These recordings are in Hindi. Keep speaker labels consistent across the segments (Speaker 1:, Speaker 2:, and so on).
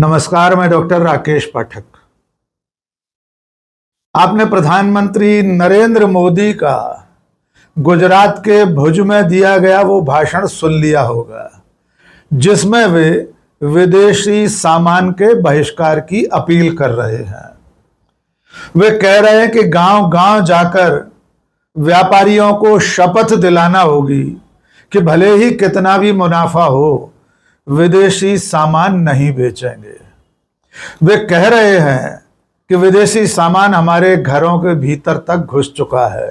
Speaker 1: नमस्कार, मैं डॉक्टर राकेश पाठक। आपने प्रधानमंत्री नरेंद्र मोदी का गुजरात के भुज में दिया गया वो भाषण सुन लिया होगा, जिसमें वे विदेशी सामान के बहिष्कार की अपील कर रहे हैं। वे कह रहे हैं कि गांव-गांव जाकर व्यापारियों को शपथ दिलाना होगी कि भले ही कितना भी मुनाफा हो, विदेशी सामान नहीं बेचेंगे। वे कह रहे हैं कि विदेशी सामान हमारे घरों के भीतर तक घुस चुका है।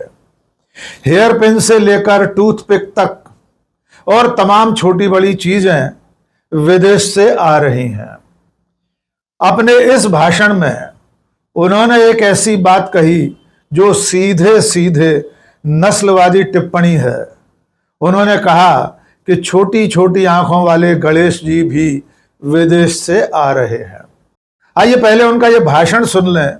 Speaker 1: हेयर पिन से लेकर टूथपिक तक और तमाम छोटी बड़ी चीजें विदेश से आ रही हैं। अपने इस भाषण में उन्होंने एक ऐसी बात कही जो सीधे सीधे नस्लवादी टिप्पणी है। उन्होंने कहा कि छोटी छोटी आंखों वाले गणेश जी भी विदेश से आ रहे हैं। आइए पहले उनका यह भाषण सुन लें,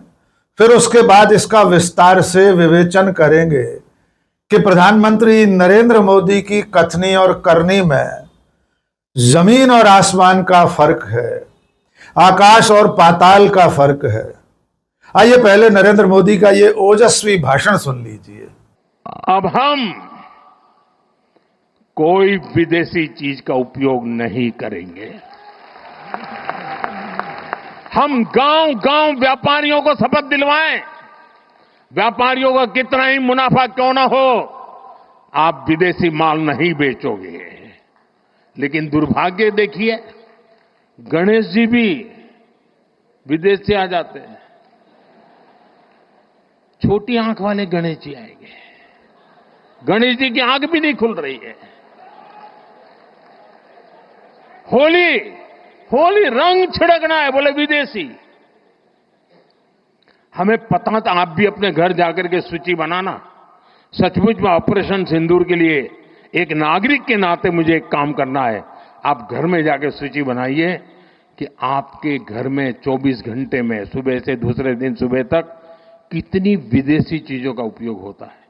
Speaker 1: फिर उसके बाद इसका विस्तार से विवेचन करेंगे कि प्रधानमंत्री नरेंद्र मोदी की कथनी और करनी में जमीन और आसमान का फर्क है, आकाश और पाताल का फर्क है। आइए पहले नरेंद्र मोदी का ये ओजस्वी भाषण सुन लीजिए।
Speaker 2: अब हम कोई विदेशी चीज का उपयोग नहीं करेंगे। हम गांव-गांव व्यापारियों को शपथ दिलवाएं, व्यापारियों का कितना ही मुनाफा क्यों ना हो, आप विदेशी माल नहीं बेचोगे। लेकिन दुर्भाग्य देखिए, गणेश जी भी विदेश से आ जाते हैं। छोटी आंख वाले गणेश जी आएंगे, गणेश जी की आंख भी नहीं खुल रही है। होली रंग छिड़कना है, बोले विदेशी। हमें पता था, आप भी अपने घर जाकर के सूची बनाना। सचमुच में ऑपरेशन सिंदूर के लिए एक नागरिक के नाते मुझे एक काम करना है। आप घर में जाकर सूची बनाइए कि आपके घर में 24 घंटे में सुबह से दूसरे दिन सुबह तक कितनी विदेशी चीजों का उपयोग होता है।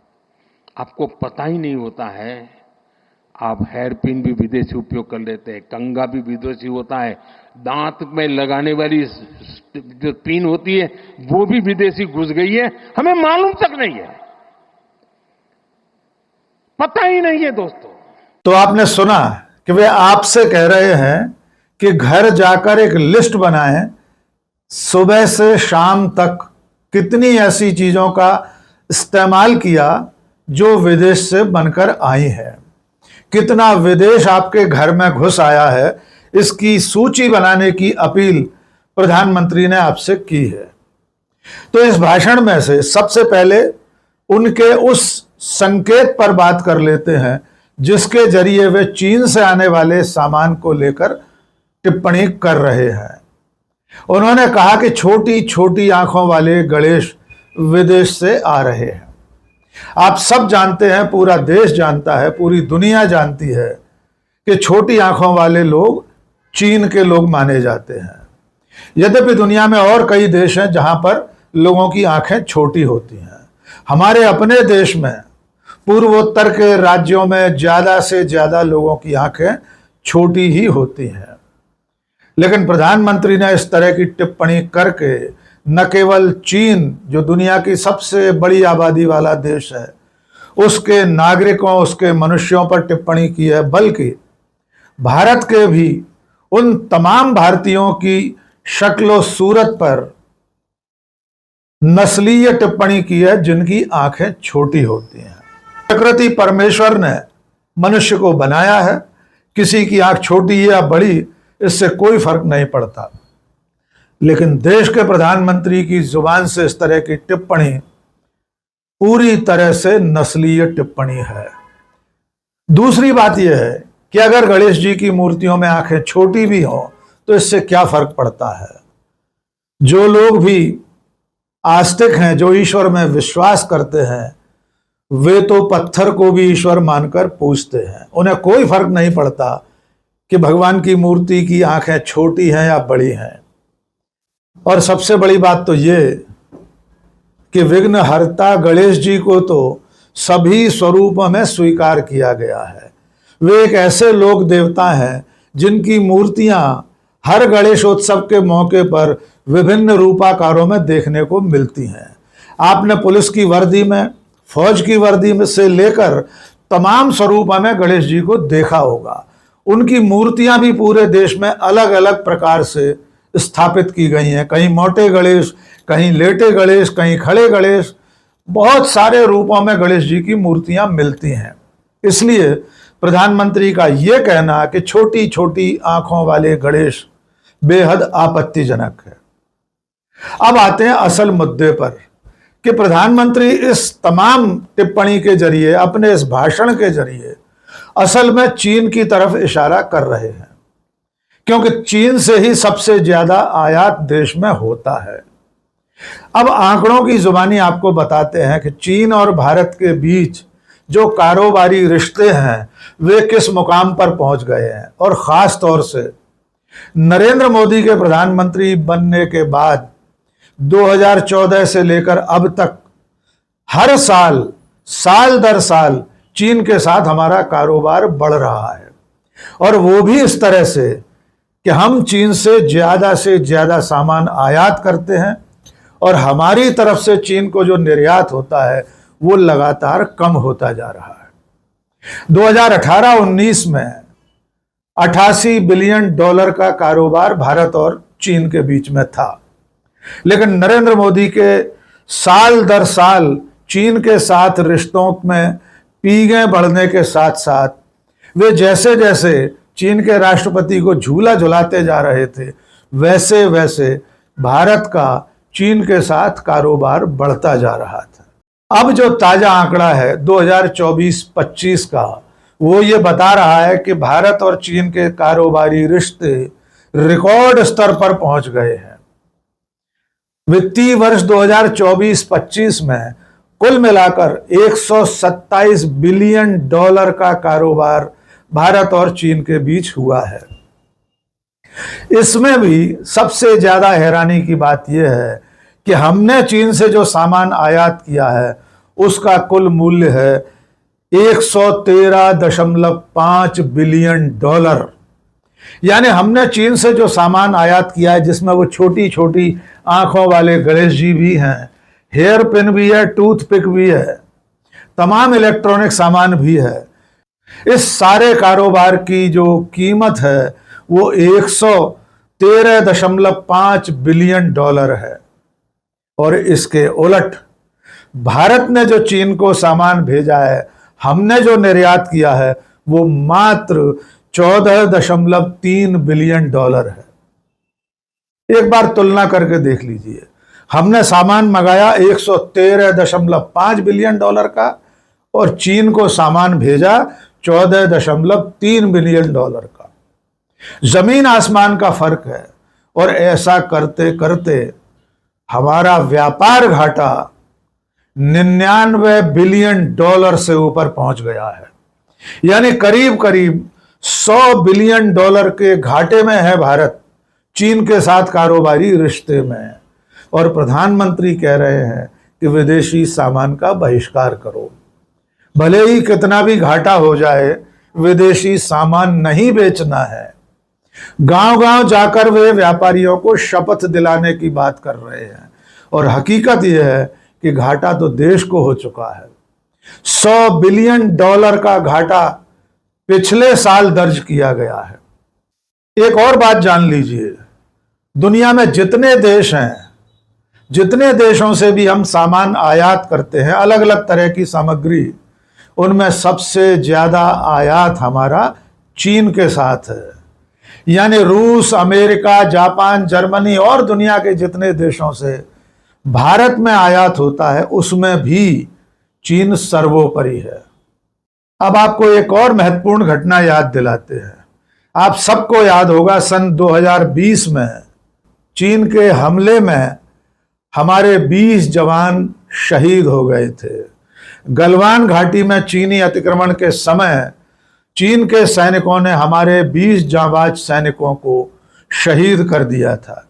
Speaker 2: आपको पता ही नहीं होता है। आप हेयर पिन भी विदेशी उपयोग कर लेते हैं, कंघा भी विदेशी होता है, दांत में लगाने वाली जो पिन होती है वो भी विदेशी घुस गई है, हमें मालूम तक नहीं है, पता ही नहीं है दोस्तों।
Speaker 1: तो आपने सुना कि वे आपसे कह रहे हैं कि घर जाकर एक लिस्ट बनाएं, सुबह से शाम तक कितनी ऐसी चीजों का इस्तेमाल किया जो विदेश से बनकर आई है, कितना विदेश आपके घर में घुस आया है, इसकी सूची बनाने की अपील प्रधानमंत्री ने आपसे की है। तो इस भाषण में से सबसे पहले उनके उस संकेत पर बात कर लेते हैं जिसके जरिए वे चीन से आने वाले सामान को लेकर टिप्पणी कर रहे हैं। उन्होंने कहा कि छोटी छोटी आंखों वाले गणेश विदेश से आ रहे हैं। आप सब जानते हैं, पूरा देश जानता है, पूरी दुनिया जानती है कि छोटी आंखों वाले लोग चीन के लोग माने जाते हैं। यद्यपि दुनिया में और कई देश हैं जहां पर लोगों की आंखें छोटी होती हैं। हमारे अपने देश में पूर्वोत्तर के राज्यों में ज्यादा से ज्यादा लोगों की आंखें छोटी ही होती हैं। लेकिन प्रधानमंत्री ने इस तरह की टिप्पणी करके न केवल चीन, जो दुनिया की सबसे बड़ी आबादी वाला देश है, उसके नागरिकों, उसके मनुष्यों पर टिप्पणी की है, बल्कि भारत के भी उन तमाम भारतीयों की शक्ल सूरत पर नस्लीय टिप्पणी की है जिनकी आंखें छोटी होती हैं। प्रकृति, परमेश्वर ने मनुष्य को बनाया है, किसी की आंख छोटी या बड़ी इससे कोई फर्क नहीं पड़ता। लेकिन देश के प्रधानमंत्री की जुबान से इस तरह की टिप्पणी पूरी तरह से नस्लीय टिप्पणी है। दूसरी बात यह है कि अगर गणेश जी की मूर्तियों में आंखें छोटी भी हों तो इससे क्या फर्क पड़ता है। जो लोग भी आस्तिक हैं, जो ईश्वर में विश्वास करते हैं, वे तो पत्थर को भी ईश्वर मानकर पूजते हैं। उन्हें कोई फर्क नहीं पड़ता कि भगवान की मूर्ति की आंखें छोटी हैं या बड़ी हैं। और सबसे बड़ी बात तो ये कि विघ्नहर्ता गणेश जी को तो सभी स्वरूपों में स्वीकार किया गया है। वे एक ऐसे लोक देवता हैं जिनकी मूर्तियां हर गणेशोत्सव के मौके पर विभिन्न रूपाकारों में देखने को मिलती हैं। आपने पुलिस की वर्दी में, फौज की वर्दी में से लेकर तमाम स्वरूपों में गणेश जी को देखा होगा। उनकी मूर्तियां भी पूरे देश में अलग अलग प्रकार से स्थापित की गई हैं। कहीं मोटे गणेश, कहीं लेटे गणेश, कहीं खड़े गणेश, बहुत सारे रूपों में गणेश जी की मूर्तियां मिलती हैं। इसलिए प्रधानमंत्री का यह कहना कि छोटी छोटी आंखों वाले गणेश बेहद आपत्तिजनक है। अब आते हैं असल मुद्दे पर कि प्रधानमंत्री इस तमाम टिप्पणी के जरिए, अपने इस भाषण के जरिए असल में चीन की तरफ इशारा कर रहे हैं, क्योंकि चीन से ही सबसे ज्यादा आयात देश में होता है। अब आंकड़ों की जुबानी आपको बताते हैं कि चीन और भारत के बीच जो कारोबारी रिश्ते हैं वे किस मुकाम पर पहुंच गए हैं। और खास तौर से नरेंद्र मोदी के प्रधानमंत्री बनने के बाद 2014 से लेकर अब तक हर साल, साल दर साल चीन के साथ हमारा कारोबार बढ़ रहा है। और वो भी इस तरह से कि हम चीन से ज्यादा सामान आयात करते हैं और हमारी तरफ से चीन को जो निर्यात होता है वो लगातार कम होता जा रहा है। 2018-19 में 88 बिलियन डॉलर का कारोबार भारत और चीन के बीच में था, लेकिन नरेंद्र मोदी के साल दर साल चीन के साथ रिश्तों में पीगे बढ़ने के साथ साथ वे जैसे जैसे चीन के राष्ट्रपति को झूला झुलाते जा रहे थे, वैसे वैसे भारत का चीन के साथ कारोबार बढ़ता जा रहा था। अब जो ताजा आंकड़ा है 2024-25 का, वो ये बता रहा है कि भारत और चीन के कारोबारी रिश्ते रिकॉर्ड स्तर पर पहुंच गए हैं। वित्तीय वर्ष 2024-25 में कुल मिलाकर 127 बिलियन डॉलर का कारोबार भारत और चीन के बीच हुआ है। इसमें भी सबसे ज्यादा हैरानी की बात यह है कि हमने चीन से जो सामान आयात किया है उसका कुल मूल्य है 113.5 बिलियन डॉलर। यानी हमने चीन से जो सामान आयात किया है, जिसमें वो छोटी छोटी आंखों वाले गणेश जी भी हैं, हेयर पिन भी है, टूथपिक भी है, तमाम इलेक्ट्रॉनिक सामान भी है, इस सारे कारोबार की जो कीमत है वो 113.5 बिलियन डॉलर है। और इसके उलट भारत ने जो चीन को सामान भेजा है, हमने जो निर्यात किया है, वो मात्र 14.3 बिलियन डॉलर है। एक बार तुलना करके देख लीजिए, हमने सामान मंगाया 113.5 बिलियन डॉलर का और चीन को सामान भेजा 14.3 बिलियन डॉलर का। जमीन आसमान का फर्क है। और ऐसा करते करते हमारा व्यापार घाटा 99 बिलियन डॉलर से ऊपर पहुंच गया है। यानी करीब करीब 100 बिलियन डॉलर के घाटे में है भारत चीन के साथ कारोबारी रिश्ते में। और प्रधानमंत्री कह रहे हैं कि विदेशी सामान का बहिष्कार करो। भले ही कितना भी घाटा हो जाए, विदेशी सामान नहीं बेचना है। गांव-गांव जाकर वे व्यापारियों को शपथ दिलाने की बात कर रहे हैं। और हकीकत यह है कि घाटा तो देश को हो चुका है। 100 बिलियन डॉलर का घाटा पिछले साल दर्ज किया गया है। एक और बात जान लीजिए, दुनिया में जितने देश हैं, जितने देशों से भी हम सामान आयात करते हैं, अलग अलग तरह की सामग्री, उनमें सबसे ज्यादा आयात हमारा चीन के साथ है। यानी रूस, अमेरिका, जापान, जर्मनी और दुनिया के जितने देशों से भारत में आयात होता है, उसमें भी चीन सर्वोपरि है। अब आपको एक और महत्वपूर्ण घटना याद दिलाते हैं। आप सबको याद होगा, सन 2020 में चीन के हमले में हमारे 20 जवान शहीद हो गए थे। गलवान घाटी में चीनी अतिक्रमण के समय चीन के सैनिकों ने हमारे 20 जांबाज सैनिकों को शहीद कर दिया था।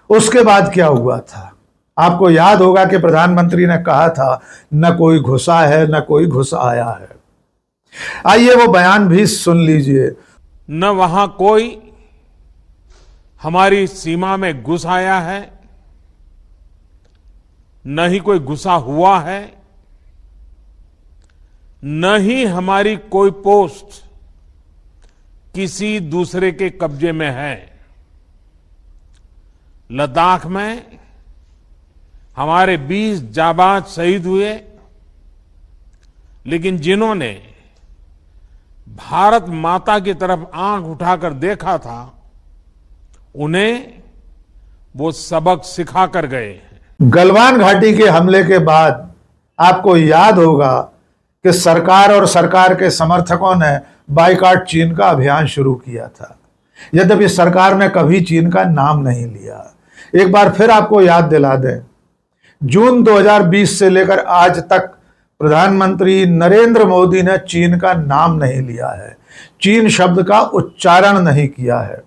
Speaker 1: उसके बाद क्या हुआ था? आपको याद होगा कि प्रधानमंत्री ने कहा था, न कोई घुसा है न कोई घुस आया है। आइए वो बयान भी सुन लीजिए।
Speaker 2: न वहां कोई हमारी सीमा में घुस आया है, न ही कोई घुसा हुआ है, न ही हमारी कोई पोस्ट किसी दूसरे के कब्जे में है। लद्दाख में हमारे 20 जाबाज शहीद हुए, लेकिन जिन्होंने भारत माता की तरफ आंख उठाकर देखा था, उन्हें वो सबक सिखा कर गए।
Speaker 1: गलवान घाटी के हमले के बाद आपको याद होगा कि सरकार और सरकार के समर्थकों ने बाइकॉट चीन का अभियान शुरू किया था, यद्यपि सरकार ने कभी चीन का नाम नहीं लिया। एक बार फिर आपको याद दिला दें, जून 2020 से लेकर आज तक प्रधानमंत्री नरेंद्र मोदी ने चीन का नाम नहीं लिया है, चीन शब्द का उच्चारण नहीं किया है,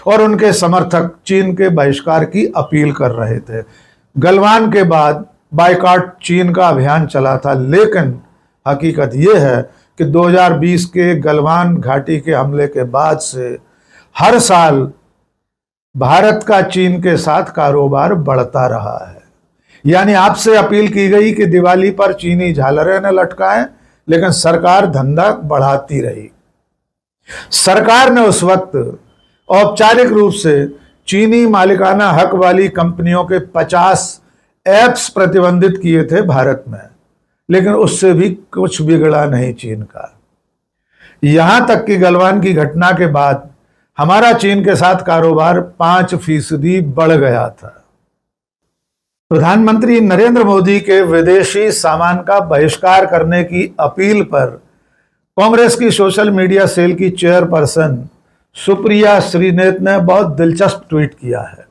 Speaker 1: और उनके समर्थक चीन के बहिष्कार की अपील कर रहे थे। गलवान के बाद बाइकॉट चीन का अभियान चला था, लेकिन हकीकत यह है कि 2020 के गलवान घाटी के हमले के बाद से हर साल भारत का चीन के साथ कारोबार बढ़ता रहा है। यानी आपसे अपील की गई कि दिवाली पर चीनी झालरें न लटकाएं, लेकिन सरकार धंधा बढ़ाती रही। सरकार ने उस वक्त औपचारिक रूप से चीनी मालिकाना हक वाली कंपनियों के 50 ऐप्स प्रतिबंधित किए थे भारत में, लेकिन उससे भी कुछ बिगड़ा नहीं चीन का। यहां तक कि गलवान की घटना के बाद हमारा चीन के साथ कारोबार 5% बढ़ गया था। प्रधानमंत्री नरेंद्र मोदी के विदेशी सामान का बहिष्कार करने की अपील पर कांग्रेस की सोशल मीडिया सेल की चेयरपर्सन सुप्रिया श्रीनेत ने बहुत दिलचस्प ट्वीट किया है।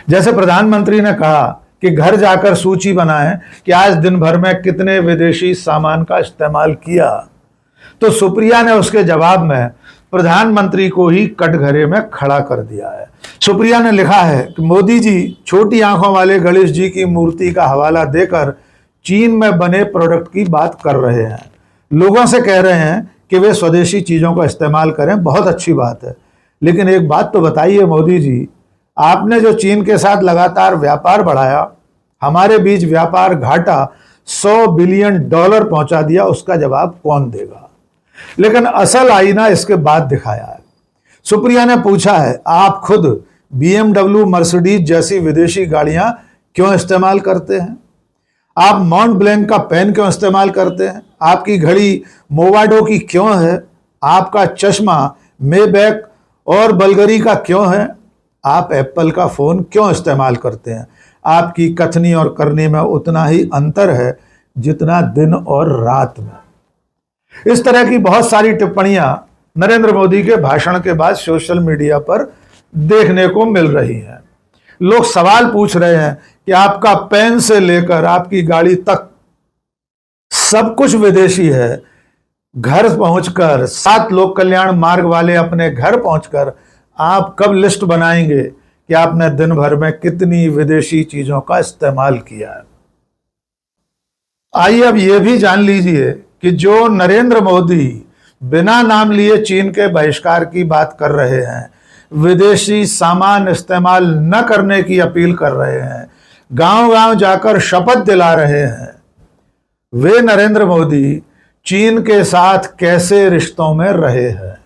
Speaker 1: जैसे प्रधानमंत्री ने कहा कि घर जाकर सूची बनाएं कि आज दिन भर में कितने विदेशी सामान का इस्तेमाल किया, तो सुप्रिया ने उसके जवाब में प्रधानमंत्री को ही कटघरे में खड़ा कर दिया है। सुप्रिया ने लिखा है कि मोदी जी छोटी आंखों वाले गणेश जी की मूर्ति का हवाला देकर चीन में बने प्रोडक्ट की बात कर रहे हैं, लोगों से कह रहे हैं कि वे स्वदेशी चीजों का इस्तेमाल करें, बहुत अच्छी बात है, लेकिन एक बात तो बताइए मोदी जी, आपने जो चीन के साथ लगातार व्यापार बढ़ाया, हमारे बीच व्यापार घाटा $100 बिलियन पहुंचा दिया, उसका जवाब कौन देगा? लेकिन असल आईना इसके बाद दिखाया है। सुप्रिया ने पूछा है, आप खुद BMW, मर्सिडीज जैसी विदेशी गाड़ियां क्यों इस्तेमाल करते हैं? आप मॉन्ट ब्लैंक का पेन क्यों इस्तेमाल करते हैं? आपकी घड़ी मोवाडो की क्यों है? आपका चश्मा मेबैक और बल्गरी का क्यों है? आप एप्पल का फोन क्यों इस्तेमाल करते हैं? आपकी कथनी और करनी में उतना ही अंतर है जितना दिन और रात में। इस तरह की बहुत सारी टिप्पणियां नरेंद्र मोदी के भाषण के बाद सोशल मीडिया पर देखने को मिल रही हैं। लोग सवाल पूछ रहे हैं कि आपका पेन से लेकर आपकी गाड़ी तक सब कुछ विदेशी है। घर पहुंचकर 7 लोक कल्याण मार्ग वाले अपने घर पहुंचकर आप कब लिस्ट बनाएंगे कि आपने दिन भर में कितनी विदेशी चीजों का इस्तेमाल किया है? आइए अब यह भी जान लीजिए कि जो नरेंद्र मोदी बिना नाम लिए चीन के बहिष्कार की बात कर रहे हैं, विदेशी सामान इस्तेमाल न करने की अपील कर रहे हैं, गांव-गांव जाकर शपथ दिला रहे हैं, वे नरेंद्र मोदी चीन के साथ कैसे रिश्तों में रहे हैं?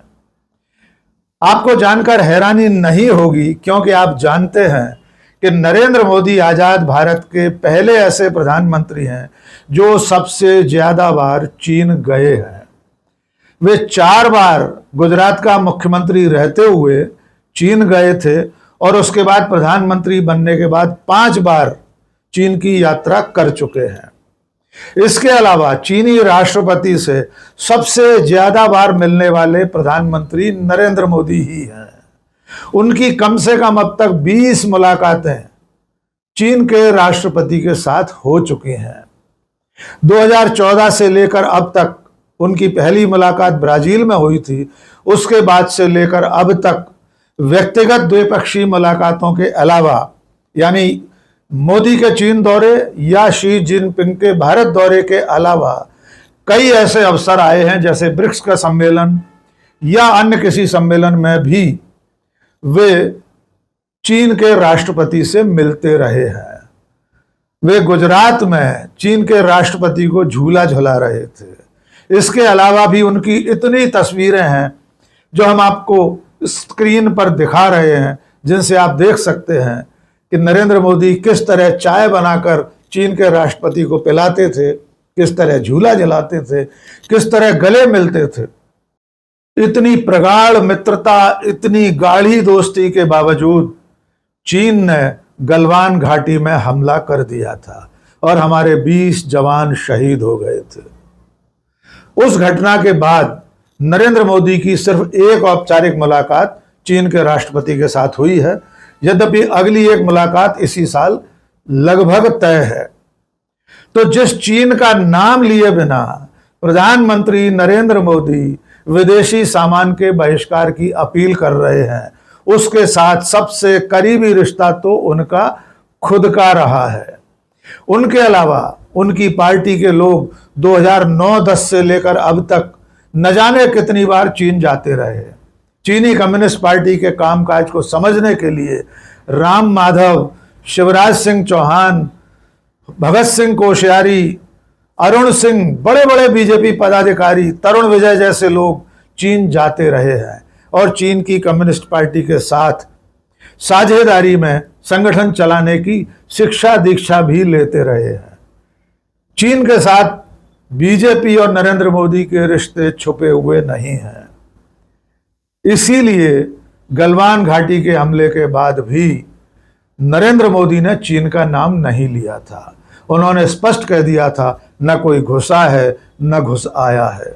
Speaker 1: आपको जानकर हैरानी नहीं होगी, क्योंकि आप जानते हैं कि नरेंद्र मोदी आजाद भारत के पहले ऐसे प्रधानमंत्री हैं जो सबसे ज्यादा बार चीन गए हैं। वे 4 बार गुजरात का मुख्यमंत्री रहते हुए चीन गए थे, और उसके बाद प्रधानमंत्री बनने के बाद 5 बार चीन की यात्रा कर चुके हैं। इसके अलावा चीनी राष्ट्रपति से सबसे ज्यादा बार मिलने वाले प्रधानमंत्री नरेंद्र मोदी ही हैं। उनकी कम से कम अब तक 20 मुलाकातें चीन के राष्ट्रपति के साथ हो चुकी हैं। 2014 से लेकर अब तक उनकी पहली मुलाकात ब्राजील में हुई थी। उसके बाद से लेकर अब तक व्यक्तिगत द्विपक्षीय मुलाकातों के अलावा, यानी मोदी के चीन दौरे या शी जिनपिंग के भारत दौरे के अलावा, कई ऐसे अवसर आए हैं जैसे ब्रिक्स का सम्मेलन या अन्य किसी सम्मेलन में भी वे चीन के राष्ट्रपति से मिलते रहे हैं। वे गुजरात में चीन के राष्ट्रपति को झूला झुला रहे थे। इसके अलावा भी उनकी इतनी तस्वीरें हैं जो हम आपको स्क्रीन पर दिखा रहे हैं, जिनसे आप देख सकते हैं कि नरेंद्र मोदी किस तरह चाय बनाकर चीन के राष्ट्रपति को पिलाते थे, किस तरह झूला झुलाते थे, किस तरह गले मिलते थे। इतनी प्रगाढ़ मित्रता, इतनी गाढ़ी दोस्ती के बावजूद चीन ने गलवान घाटी में हमला कर दिया था और हमारे 20 जवान शहीद हो गए थे। उस घटना के बाद नरेंद्र मोदी की सिर्फ एक औपचारिक मुलाकात चीन के राष्ट्रपति के साथ हुई है, यद्यपि अगली एक मुलाकात इसी साल लगभग तय है। तो जिस चीन का नाम लिए बिना प्रधानमंत्री नरेंद्र मोदी विदेशी सामान के बहिष्कार की अपील कर रहे हैं, उसके साथ सबसे करीबी रिश्ता तो उनका खुद का रहा है। उनके अलावा उनकी पार्टी के लोग 2009-10 से लेकर अब तक न जाने कितनी बार चीन जाते रहे। चीनी कम्युनिस्ट पार्टी के कामकाज को समझने के लिए राम माधव, शिवराज सिंह चौहान, भगत सिंह कोश्यारी, अरुण सिंह, बड़े बड़े बीजेपी पदाधिकारी, तरुण विजय जैसे लोग चीन जाते रहे हैं और चीन की कम्युनिस्ट पार्टी के साथ साझेदारी में संगठन चलाने की शिक्षा दीक्षा भी लेते रहे हैं। चीन के साथ बीजेपी और नरेंद्र मोदी के रिश्ते छुपे हुए नहीं हैं। इसीलिए गलवान घाटी के हमले के बाद भी नरेंद्र मोदी ने चीन का नाम नहीं लिया था। उन्होंने स्पष्ट कह दिया था, न कोई घुसा है न घुस आया है।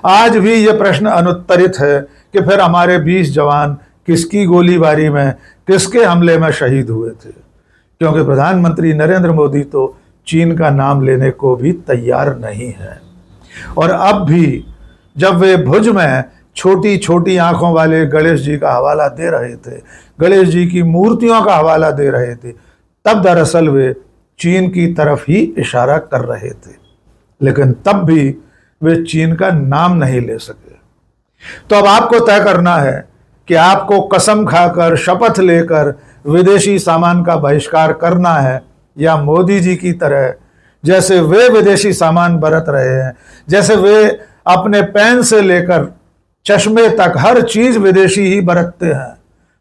Speaker 1: आज भी यह प्रश्न अनुत्तरित है कि फिर हमारे 20 जवान किसकी गोलीबारी में, किसके हमले में शहीद हुए थे, क्योंकि प्रधानमंत्री नरेंद्र मोदी तो चीन का नाम लेने को भी तैयार नहीं है। और अब भी जब वे भुज में छोटी छोटी आंखों वाले गणेश जी का हवाला दे रहे थे, गणेश जी की मूर्तियों का हवाला दे रहे थे, तब दरअसल वे चीन की तरफ ही इशारा कर रहे थे, लेकिन तब भी वे चीन का नाम नहीं ले सके। तो अब आपको तय करना है कि आपको कसम खाकर, शपथ लेकर विदेशी सामान का बहिष्कार करना है, या मोदी जी की तरह जैसे वे विदेशी सामान बरत रहे हैं, जैसे वे अपने पेन से लेकर चश्मे तक हर चीज विदेशी ही बरतते हैं,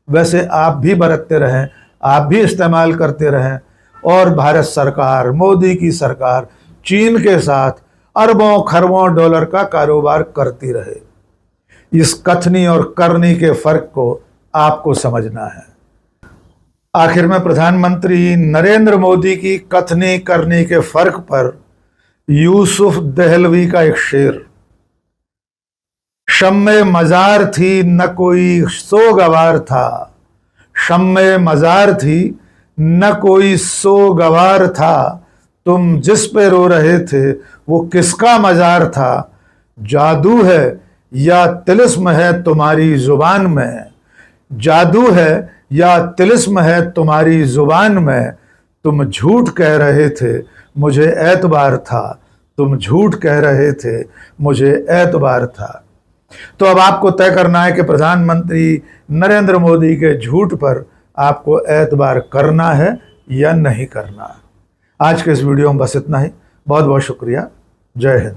Speaker 1: वैसे आप भी बरतते रहें, आप भी इस्तेमाल करते रहें और भारत सरकार, मोदी की सरकार चीन के साथ अरबों खरबों डॉलर का कारोबार करती रहे। इस कथनी और करनी के फर्क को आपको समझना है। आखिर में प्रधानमंत्री नरेंद्र मोदी की कथनी करनी के फर्क पर यूसुफ दहलवी का एक शेर, शम्मे मजार थी न कोई सोगवार था, शम्मे मजार थी न कोई सोगवार था, तुम जिस पे रो रहे थे वो किसका मजार था, जादू है या तिलिस्म है तुम्हारी जुबान में, जादू है या तिलिस्म है तुम्हारी जुबान में, तुम झूठ कह रहे थे मुझे एतबार था, तुम झूठ कह रहे थे मुझे एतबार था। तो अब आपको तय करना है कि प्रधानमंत्री नरेंद्र मोदी के झूठ पर आपको एतबार करना है या नहीं करना। आज के इस वीडियो में बस इतना ही। बहुत बहुत शुक्रिया। जय हिंद।